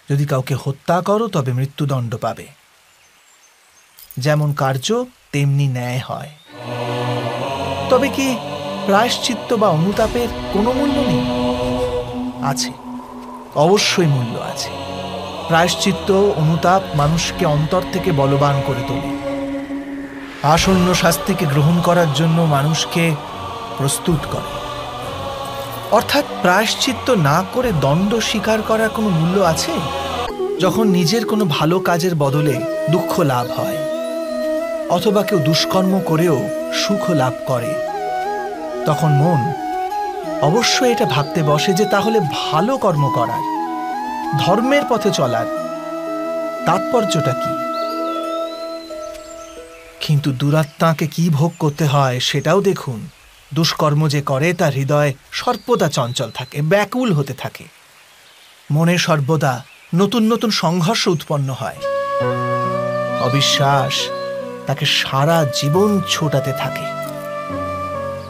যদি কাউকে হত্যা করো তবে মৃত্যুদণ্ড পাবে। যেমন কার্য তেমনি ন্যায় হয়। তবে কি প্রায়শ্চিত্ত বা অনুতাপের কোনো মূল্য নেই? আছে, অবশ্যই মূল্য আছে। প্রায়শ্চিত্ত অনুতাপ মানুষকে অন্তর থেকে বলবান করে তোলে, আসন্ন শাস্তিকে গ্রহণ করার জন্য মানুষকে প্রস্তুত করে। অর্থাৎ প্রায়শ্চিত্ত না করে দণ্ড স্বীকার করার কোনো মূল্য আছে? যখন নিজের কোনো ভালো কাজের বদলে দুঃখ লাভ হয়, অথবা কেউ দুষ্কর্ম করেও সুখ লাভ করে, তখন মন অবশ্যই এটা ভাবতে বসে যে তাহলে ভালো কর্ম করার, ধর্মের পথে চলার তাৎপর্যটা কি? কিন্তু দুরাত্মাকে কি ভোগ করতে হয় সেটাও দেখুন। দুষ্কর্ম যে করে তার হৃদয় সর্বদা চঞ্চল থাকে, ব্যাকুল হতে থাকে। মনে সর্বদা নতুন নতুন সংঘর্ষ উৎপন্ন হয়। অবিশ্বাস তাকে সারা জীবন ছোটাতে থাকে।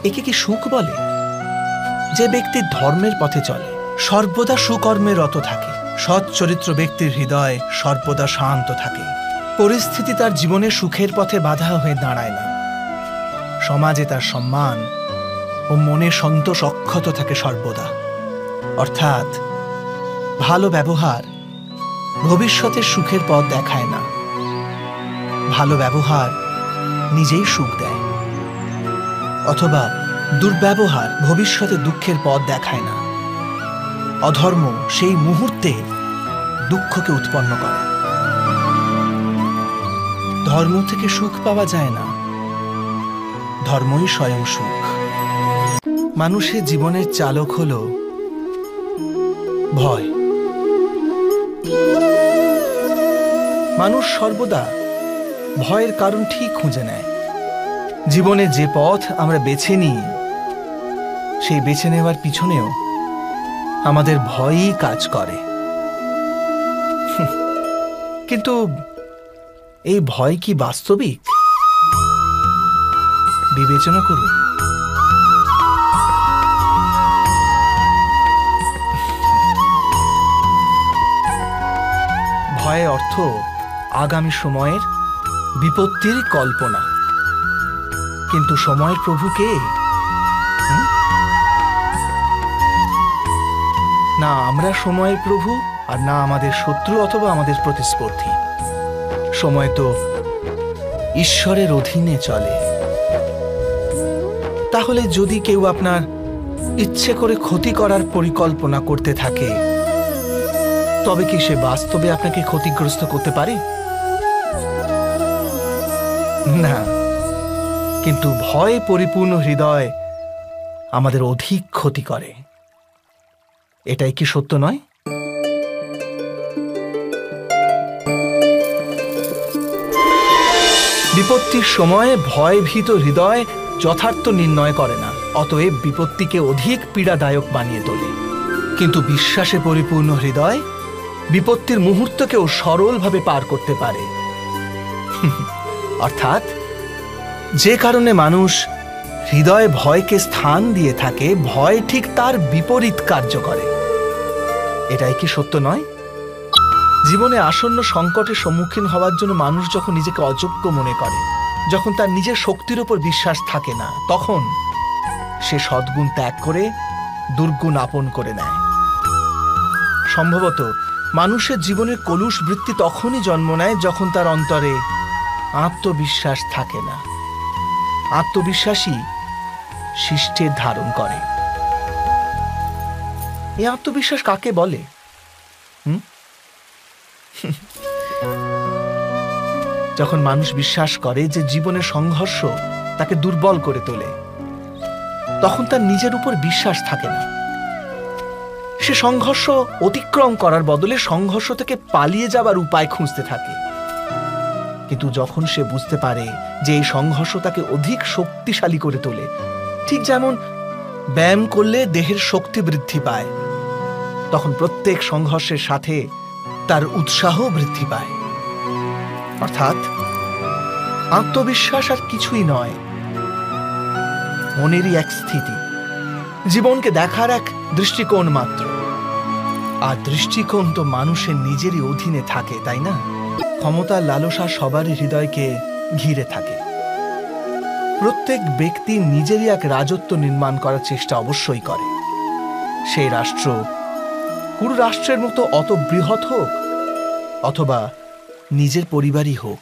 একে কি সুখ বলে? যে ব্যক্তি ধর্মের পথে চলে, সর্বদা সুকর্মে রত থাকে, সৎ চরিত্র ব্যক্তির হৃদয় সর্বদা শান্ত থাকে। পরিস্থিতি তার জীবনে সুখের পথে বাধা হয়ে দাঁড়ায় না। সমাজে তার সম্মান ও মনে সন্তোষ অক্ষত থাকে সর্বদা। অর্থাৎ ভালো ব্যবহার ভবিষ্যতের সুখের পথ দেখায় না, ভালো ব্যবহার নিজেই সুখ দেয়। অথবা দুর্ব্যবহার ভবিষ্যতে দুঃখের পথ দেখায় না, অধর্ম সেই মুহূর্তে দুঃখকে উৎপন্ন করে। ধর্ম থেকে সুখ পাওয়া যায় না, ধর্মই স্বয়ং সুখ। মানুষের জীবনের চালক হল ভয়। মানুষ সর্বদা ভয়ের কারণ ঠিক খুঁজে নেয়। জীবনে যে পথ আমরা বেছে নিই সেই বেছে নেওয়ার পিছনেও আমাদের ভয়ই কাজ করে। কিন্তু এই ভয় কি বাস্তবিক? বিবেচনা করুন। ভয়ের অর্থ আগামী সময়ের বিপত্তির কল্পনা। কিন্তু সময়ের প্রভু কে? না আমরা সময়ের প্রভু, আর না আমাদের শত্রু অথবা আমাদের প্রতিস্পর্ধী। সময় তো ঈশ্বরের অধীনে চলে। তাহলে যদি কেউ আপনার ইচ্ছে করে ক্ষতি করার পরিকল্পনা করতে থাকে, তবে কি সে বাস্তবে আপনাকে ক্ষতিগ্রস্ত করতে পারে? না। কিন্তু ভয়ে পরিপূর্ণ হৃদয় আমাদের অধিক ক্ষতি করে। এটাই কি সত্য নয়? বিপত্তির সময় ভয়ভীত হৃদয় যথার্থ নির্ণয় করে না, অতএব বিপত্তিকে অধিক পীড়াদায়ক বানিয়ে তোলে। কিন্তু বিশ্বাসে পরিপূর্ণ হৃদয় বিপত্তির মুহূর্তকেও সরলভাবে পার করতে পারে। অর্থাৎ যে কারণে মানুষ হৃদয়ে ভয়কে স্থান দিয়ে থাকে, ভয় ঠিক তার বিপরীত কার্য করে। এটাই কি সত্য নয়? জীবনে আসন্ন সংকটের সম্মুখীন হওয়ার জন্য মানুষ যখন নিজেকে অযোগ্য মনে করে, যখন তার নিজের শক্তির উপর বিশ্বাস থাকে না, তখন সে সদ্গুণ ত্যাগ করে দুর্গুণ আপন করে নেয়। সম্ভবত মানুষের জীবনের কলুষ বৃত্তি তখনই জন্ম নেয় যখন তার অন্তরে আত্মবিশ্বাস থাকে না। আত্মবিশ্বাসী শিষ্টের ধারণ করে। এই আত্মবিশ্বাস কাকে বলে? যখন মানুষ বিশ্বাস করে যে জীবনের সংঘর্ষ তাকে দুর্বল করে তোলে, তখন তার নিজের উপর বিশ্বাস থাকে না। সে সংঘর্ষ অতিক্রম করার বদলে সংঘর্ষ থেকে পালিয়ে যাবার উপায় খুঁজতে থাকে। কিন্তু যখন সে বুঝতে পারে যে এই সংঘর্ষ তাকে অধিক শক্তিশালী করে তোলে, ঠিক যেমন ব্যায়াম করলে দেহের শক্তি বৃদ্ধি পায়, তখন প্রত্যেক সংঘর্ষের সাথে তার উৎসাহ বৃদ্ধি পায়। অর্থাৎ আত্মবিশ্বাস আর কিছুই নয়, মনেরই এক স্থিতি, জীবনকে দেখার এক দৃষ্টিকোণ মাত্র। আর দৃষ্টিকোণ তো মানুষের নিজেরই অধীনে থাকে, তাই না? ক্ষমতার লালসা সবারই হৃদয়কে ঘিরে থাকে। প্রত্যেক ব্যক্তি নিজেরই এক রাজত্ব নির্মাণ করার চেষ্টা অবশ্যই করে। সেই রাষ্ট্র পুরো রাষ্ট্রের মতো অত বৃহৎ হোক অথবা নিজের পরিবারই হোক,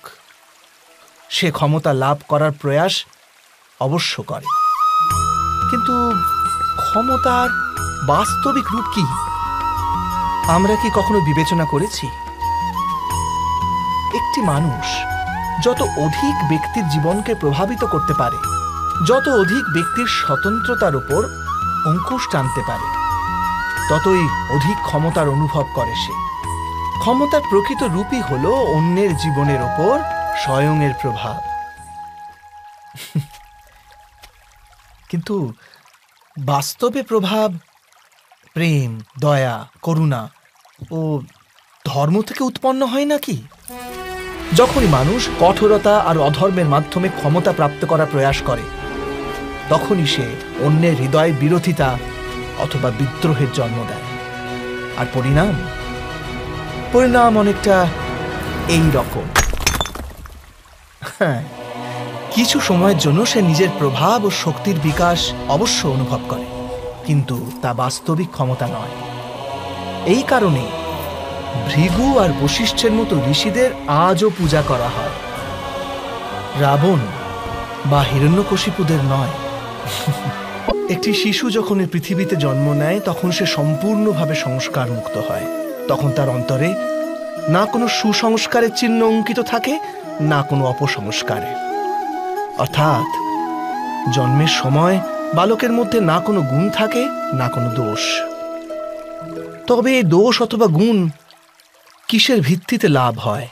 সে ক্ষমতা লাভ করার প্রয়াস অবশ্য করে। কিন্তু ক্ষমতার বাস্তবিক রূপ কি আমরা কি কখনো বিবেচনা করেছি? একটি মানুষ যত অধিক ব্যক্তির জীবনকে প্রভাবিত করতে পারে, যত অধিক ব্যক্তির স্বতন্ত্রতার উপর অঙ্কুশ টানতে পারে, ততই অধিক ক্ষমতার অনুভব করে সে। ক্ষমতার প্রকৃত রূপই হল অন্যের জীবনের ওপর স্বয়ংের প্রভাব। কিন্তু বাস্তবে প্রভাব প্রেম, দয়া, করুণা ও ধর্ম থেকে উৎপন্ন হয় নাকি? যখনই মানুষ কঠোরতা আর অধর্মের মাধ্যমে ক্ষমতা প্রাপ্ত করার প্রয়াস করে, তখনই সে অন্যের হৃদয়ে বিরোধিতা অথবা বিদ্রোহের জন্ম দেয়। আর পরিণাম অনেকটা এই রকম। হ্যাঁ, কিছু সময়ের জন্য সে নিজের প্রভাব ও শক্তির বিকাশ অবশ্য অনুভব করে, কিন্তু তা বাস্তবিক ক্ষমতা নয়। এই কারণে ভৃগু আর বশিষ্ঠের মতো ঋষিদের আজও পূজা করা হয়, রাবণ বা হিরণ্যকশিপুদের নয়। একটি শিশু যখন এই পৃথিবীতে জন্ম নেয়, তখন সে সম্পূর্ণভাবে সংস্কার মুক্ত হয়। তখন তার অন্তরে না কোনো সুসংস্কারের চিহ্ন অঙ্কিত থাকে, না কোনো অপসংস্কারের। অর্থাৎ জন্মের সময় বালকের মধ্যে না কোনো গুণ থাকে, না কোনো দোষ। তবে এই দোষ অথবা গুণ কিসের ভিত্তিতে লাভ হয়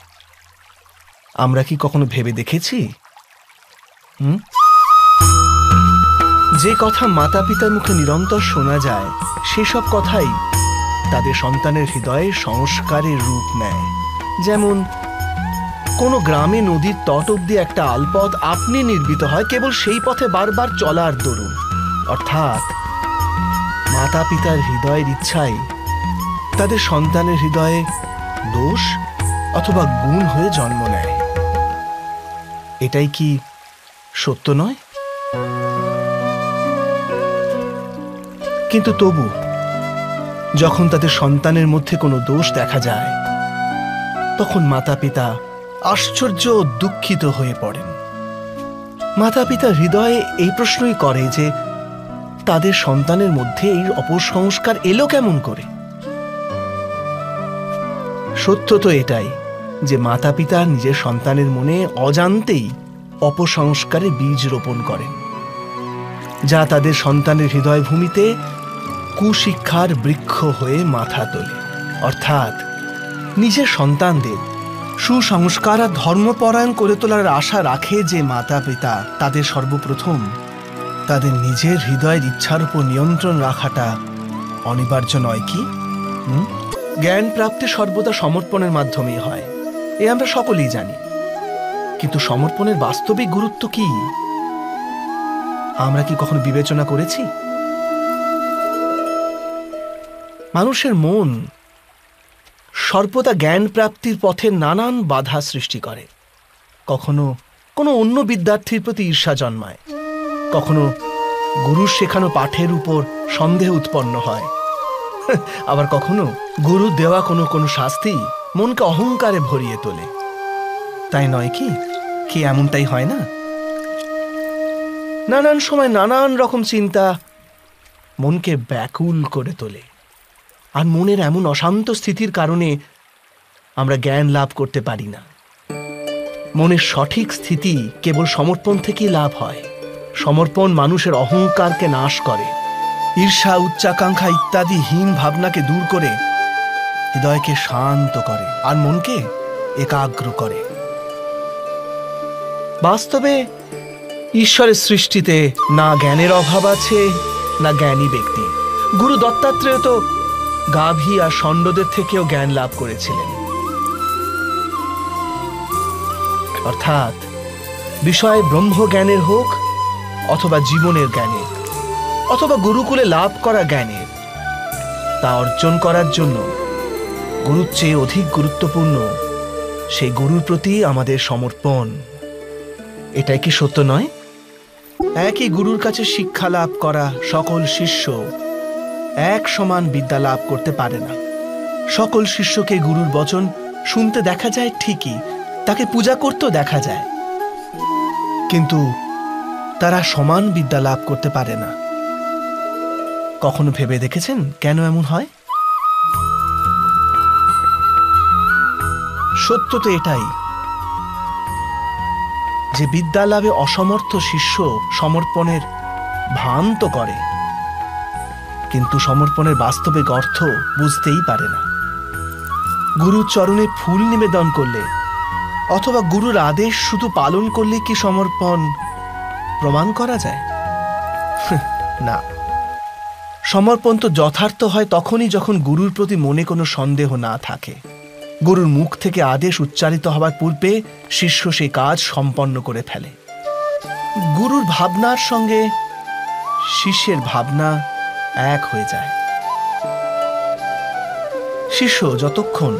আমরা কি কখনো ভেবে দেখেছি? যে কথা মাতা পিতার মুখে নিরন্তর শোনা যায়, সেসব কথাই তাদের সন্তানের হৃদয়ে সংস্কারের রূপ নেয়। যেমন কোনো গ্রামে নদীর তট অব্দি একটা আলপথ আপনি নির্মিত হয় কেবল সেই পথে বারবার চলার দরুন। অর্থাৎ মাতা পিতার হৃদয়ের ইচ্ছাই তাদের সন্তানের হৃদয়ে দোষ অথবা গুণ হয়ে জন্ম নেয়। এটাই কি সত্য নয়? কিন্তু তবু যখন তাদের সন্তানের মধ্যে কোনো দোষ দেখা যায়, তখন মাতা পিতা আশ্চর্য ও দুঃখিত হয়ে পড়েন। মাতা পিতা হৃদয়ে এই প্রশ্নই করে যে তাদের সন্তানের মধ্যে এই অপসংস্কার এলো কেমন করে? সত্য তো এটাই যে মাতা পিতা নিজের সন্তানের মনে অজান্তেই অপসংস্কারে বীজ রোপণ করেন, যা তাদের সন্তানের হৃদয় ভূমিতে কুশিক্ষার বৃক্ষ হয়ে মাথা তোলে। অর্থাৎ নিজের সন্তানদের সুসংস্কার আর ধর্মপরায়ণ করে তোলার আশা রাখে যে মাতা পিতা, তাদের সর্বপ্রথম তাদের নিজের হৃদয়ের ইচ্ছার উপর নিয়ন্ত্রণ রাখাটা অনিবার্য নয় কি? জ্ঞান প্রাপ্তি সর্বদা সমর্পণের মাধ্যমেই হয়, এ আমরা সকলেই জানি। কিন্তু সমর্পণের বাস্তবিক গুরুত্ব কি আমরা কি কখনো বিবেচনা করেছি? মানুষের মন সর্বদা জ্ঞান প্রাপ্তির পথে নানান বাধা সৃষ্টি করে। কখনো কোনো অন্য বিদ্যার্থীর প্রতি ঈর্ষা জন্মায়, কখনো গুরুর শেখানো পাঠের উপর সন্দেহ উৎপন্ন হয়, আবার কখনো গুরু দেওয়া কোনো শাস্তি মনকে অহংকারে ভরিয়ে তোলে। তাই নয় কি এমনটাই হয় না? নানান সময় নানান রকম চিন্তা মনকে ব্যাকুল করে তোলে, আর মনের এমন অশান্ত স্থিতির কারণে আমরা জ্ঞান লাভ করতে পারি না। মনের সঠিক স্থিতি কেবল সমর্পণ থেকেই লাভ হয়। সমর্পণ মানুষের অহংকারকে নাশ করে, ঈর্ষা উচ্চাকাঙ্ক্ষা ইত্যাদি হীন ভাবনাকে দূর করে হৃদয়কে শান্ত করে আর মনকে একাগ্র করে। বাস্তবে ঈশ্বরের সৃষ্টিতে না জ্ঞানের অভাব আছে, না জ্ঞানী ব্যক্তি। গুরু দত্তাত্রেয় তো গাভী আর ষণ্ডদের থেকেও জ্ঞান লাভ করেছিলেন। অর্থাৎ বিষয় ব্রহ্মজ্ঞানের হোক অথবা জীবনের জ্ঞানের অথবা গুরুকুলে লাভ করা জ্ঞানের, তা অর্জন করার জন্য গুরুর চেয়ে অধিক গুরুত্বপূর্ণ সেই গুরুর প্রতি আমাদের সমর্পণ। এটাই কি সত্য নয়? একই গুরুর কাছে শিক্ষা লাভ করা সকল শিষ্য এক সমান বিদ্যা লাভ করতে পারে না। সকল শিষ্যকে গুরুর বচন শুনতে দেখা যায় ঠিকই, তাকে পূজা করতেও দেখা যায়, কিন্তু তারা সমান বিদ্যা লাভ করতে পারে না। কখনো ভেবে দেখেছেন কেন এমন হয়? সত্য তো এটাই যে বিদ্যা লাভে অসমর্থ শিষ্য সমর্পণের ভান তো করে, কিন্তু সমর্পণের বাস্তবিক অর্থ বুঝতেই পারে না। গুরুর চরণে ফুল নিবেদন করলে অথবা গুরুর আদেশ শুধু পালন করলে কি সমর্পণ প্রমাণ করা যায়? না। সমর্পণ তো যথার্থ হয় তখনই যখন গুরুর প্রতি মনে কোনো সন্দেহ না থাকে। গুরুর মুখ থেকে আদেশ উচ্চারিত হবার পূর্বে শিষ্য সেই কাজ সম্পন্ন করে ফেলে। গুরুর ভাবনার সঙ্গে শিষ্যের ভাবনা এক হয়ে যায়। শিষ্য যতক্ষণ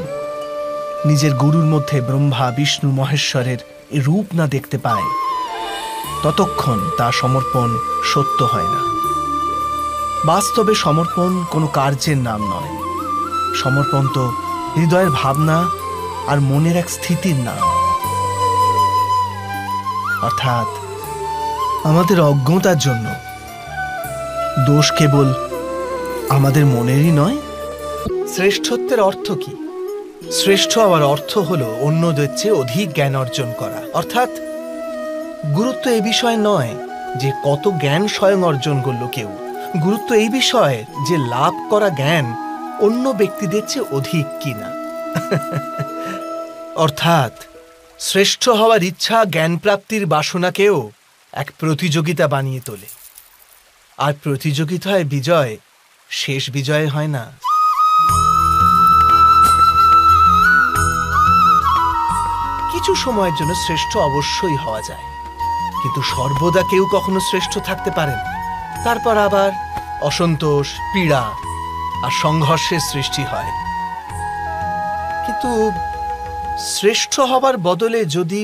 নিজের গুরুর মধ্যে ব্রহ্মা বিষ্ণু মহেশ্বরের এই রূপ না দেখতে পায়, ততক্ষণ তার সমর্পণ সত্য হয় না। বাস্তবে সমর্পণ কোনো কার্যের নাম নয়। সমর্পণ তো হৃদয়ের ভাবনা আর মনের এক স্থিতির নাম। অর্থাৎ আমাদের অজ্ঞতার জন্য দোষ কেবল আমাদের মনেরই নয়। শ্রেষ্ঠত্বের অর্থ কি? শ্রেষ্ঠ হওয়ার অর্থ হলো অন্যদের চেয়ে অধিক জ্ঞান অর্জন করা। অর্থাৎ গুরুত্ব এই বিষয় নয় যে কত জ্ঞান স্বয়ং অর্জন করলো কেউ, গুরুত্ব এই বিষয়ে যে লাভ করা জ্ঞান অন্য ব্যক্তিদের চেয়ে অধিক কিনা। অর্থাৎ শ্রেষ্ঠ হওয়ার ইচ্ছা জ্ঞান প্রাপ্তির বাসনাকেও এক প্রতিযোগিতা বানিয়ে তোলে, আর প্রতিযোগিতায় বিজয় শেষ বিজয় হয় না। কিছু সময়ের জন্য শ্রেষ্ঠ অবশ্যই হওয়া যায়, কিন্তু সর্বদা কেউ কখনো শ্রেষ্ঠ থাকতে পারে না। তারপর আবার অসন্তোষ, পীড়া আর সংঘর্ষের সৃষ্টি হয়। কিন্তু শ্রেষ্ঠ হবার বদলে যদি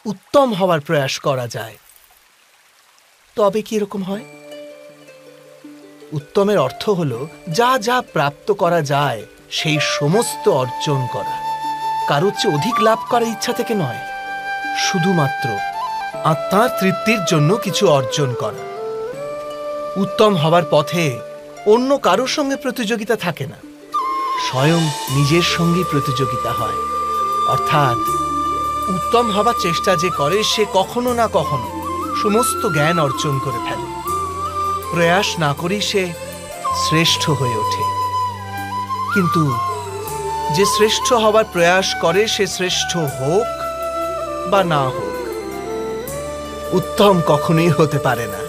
উত্তম হওয়ার প্রয়াস করা যায়, তবে কি এরকম হয়? উত্তমের অর্থ হলো যা যা প্রাপ্ত করা যায় সেই সমস্ত অর্জন করা, কারোর চেয়ে অধিক লাভ করার ইচ্ছা থেকে নয়, শুধুমাত্র আত্মার তৃপ্তির জন্য কিছু অর্জন করা। উত্তম হবার পথে অন্য কারোর সঙ্গে প্রতিযোগিতা থাকে না, স্বয়ং নিজের সঙ্গেই প্রতিযোগিতা হয়। অর্থাৎ উত্তম হবার চেষ্টা যে করে সে কখনো না কখনো সমস্ত জ্ঞান অর্জন করে ফেলে। প্রয়াস না করেই সে শ্রেষ্ঠ হয়ে ওঠে। কিন্তু যে শ্রেষ্ঠ হবার প্রয়াস করে সে শ্রেষ্ঠ হোক বা না হোক, উত্তম কখনোই হতে পারে না।